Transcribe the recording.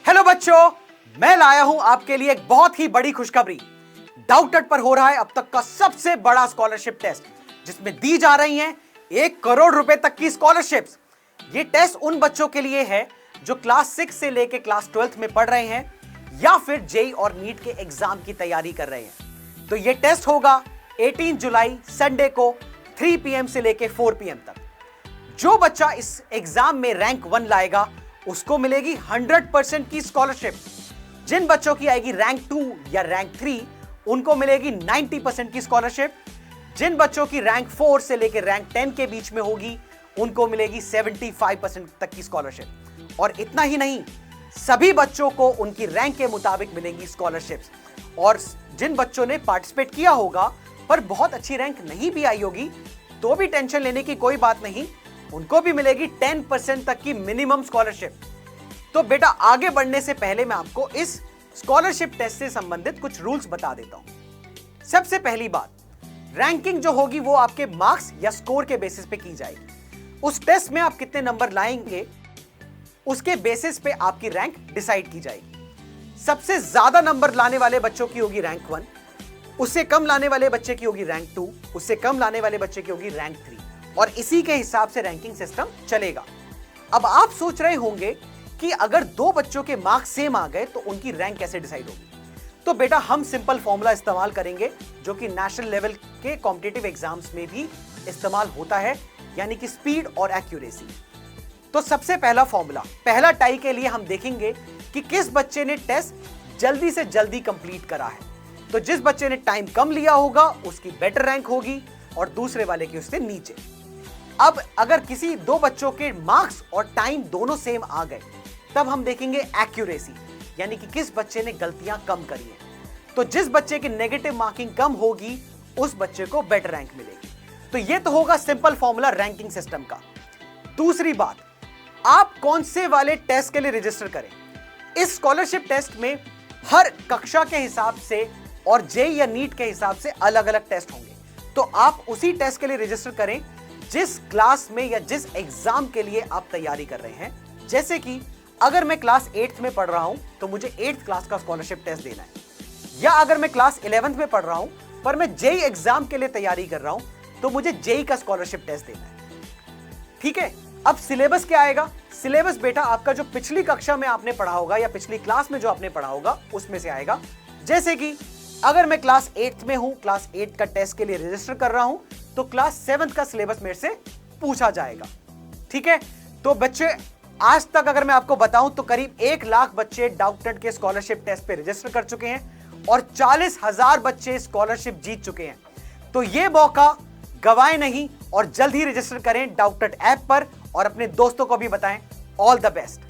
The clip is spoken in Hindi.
हेलो बच्चों, मैं लाया हूं आपके लिए एक बहुत ही बड़ी खुशखबरी। डाउटनेट पर हो रहा है अब तक का सबसे बड़ा स्कॉलरशिप टेस्ट, जिसमें दी जा रही हैं 1 करोड़ रुपए तक की स्कॉलरशिप्स। ये टेस्ट उन बच्चों के लिए है जो क्लास 6 से लेकर क्लास 12 में पढ़ रहे हैं या फिर जेई और नीट के एग्जाम की तैयारी कर रहे हैं। तो ये टेस्ट होगा 18 जुलाई संडे को 3 PM से लेकर 4 PM तक। जो बच्चा इस एग्जाम में रैंक 1 लाएगा उसको मिलेगी 100% की स्कॉलरशिप। जिन बच्चों की आएगी रैंक 2 या रैंक 3 उनको मिलेगी 90% की स्कॉलरशिप। जिन बच्चों की रैंक 4 से लेकर रैंक 10 के बीच में होगी उनको मिलेगी 75% तक की स्कॉलरशिप। और इतना ही नहीं, सभी बच्चों को उनकी रैंक के मुताबिक मिलेंगी स्कॉलरशिप्स। और जिन बच्चों ने पार्टिसिपेट किया होगा पर बहुत अच्छी रैंक नहीं भी आई होगी तो भी टेंशन लेने की कोई बात नहीं, उनको भी मिलेगी 10% तक की मिनिमम स्कॉलरशिप। तो बेटा, आगे बढ़ने से पहले मैं आपको इस स्कॉलरशिप टेस्ट से संबंधित कुछ रूल्स बता देता हूं। सबसे पहली बात, रैंकिंग जो होगी वो आपके मार्क्स या स्कोर के बेसिस पे की जाएगी। उस टेस्ट में आप कितने नंबर लाएंगे उसके बेसिस पे आपकी रैंक डिसाइड की जाएगी। सबसे ज्यादा नंबर लाने वाले बच्चों की होगी रैंक 1, उससे कम लाने वाले बच्चे की होगी रैंक 2, उससे कम लाने वाले बच्चे की होगी रैंक 3, और इसी के हिसाब से रैंकिंग सिस्टम चलेगा। अब आप सोच रहे होंगे कि अगर दो बच्चों के मार्क्स सेम आ गए तो उनकी रैंक कैसे डिसाइड होगी। तो बेटा, हम सिंपल फॉर्मूला इस्तेमाल करेंगे जो कि नेशनल लेवल के कॉम्पिटिटिव एग्जाम्स में भी इस्तेमाल होता है, यानी कि स्पीड और एक्यूरेसी। तो सबसे पहला फॉर्मूला, पहला टाई के लिए हम देखेंगे कि किस बच्चे ने टेस्ट जल्दी से जल्दी कंप्लीट करा है। तो जिस बच्चे ने टाइम कम लिया होगा उसकी बेटर रैंक होगी और दूसरे वाले की उससे नीचे। अब अगर किसी दो बच्चों के मार्क्स और टाइम दोनों सेम आ गए तब हम देखेंगे एक्यूरेसी, यानी कि किस बच्चे ने गलतियां कम करी हैं। तो जिस बच्चे की नेगेटिव मार्किंग कम होगी उस बच्चे को बेटर रैंक मिलेगी। तो यह तो होगा सिंपल फॉर्मूला रैंकिंग सिस्टम का। दूसरी बात, आप कौन से वाले टेस्ट के लिए रजिस्टर करें। इस स्कॉलरशिप टेस्ट में हर कक्षा के हिसाब से और जेई या नीट के हिसाब से अलग अलग टेस्ट होंगे। तो आप उसी टेस्ट के लिए रजिस्टर करें जिस क्लास में या जिस एग्जाम के लिए आप तैयारी कर रहे हैं। जैसे कि अगर मैं क्लास 8th में पढ़ रहा हूं तो मुझे 8th क्लास का स्कॉलरशिप टेस्ट देना है, या अगर मैं क्लास 11th में पढ़ रहा हूं पर मैं जेई एग्जाम के लिए तैयारी कर रहा हूं तो मुझे जेई का स्कॉलरशिप टेस्ट देना है। ठीक है, अब सिलेबस क्या आएगा। सिलेबस बेटा आपका जो पिछली कक्षा में आपने पढ़ा होगा या पिछली क्लास में जो आपने पढ़ा होगा उसमें से आएगा। जैसे कि अगर मैं क्लास 8th में हूं, क्लास 8 का टेस्ट के लिए रजिस्टर कर रहा हूं तो क्लास 7th का सिलेबस मेरे से पूछा जाएगा। ठीक है, तो बच्चे, आज तक अगर मैं आपको बताऊं तो करीब 1 लाख बच्चे डाउटनेट के स्कॉलरशिप टेस्ट पे रजिस्टर कर चुके हैं और 40,000 बच्चे स्कॉलरशिप जीत चुके हैं। तो यह मौका गवाएं नहीं और जल्द ही रजिस्टर करें डाउटनेट ऐप पर और अपने दोस्तों को भी बताएं। All the best.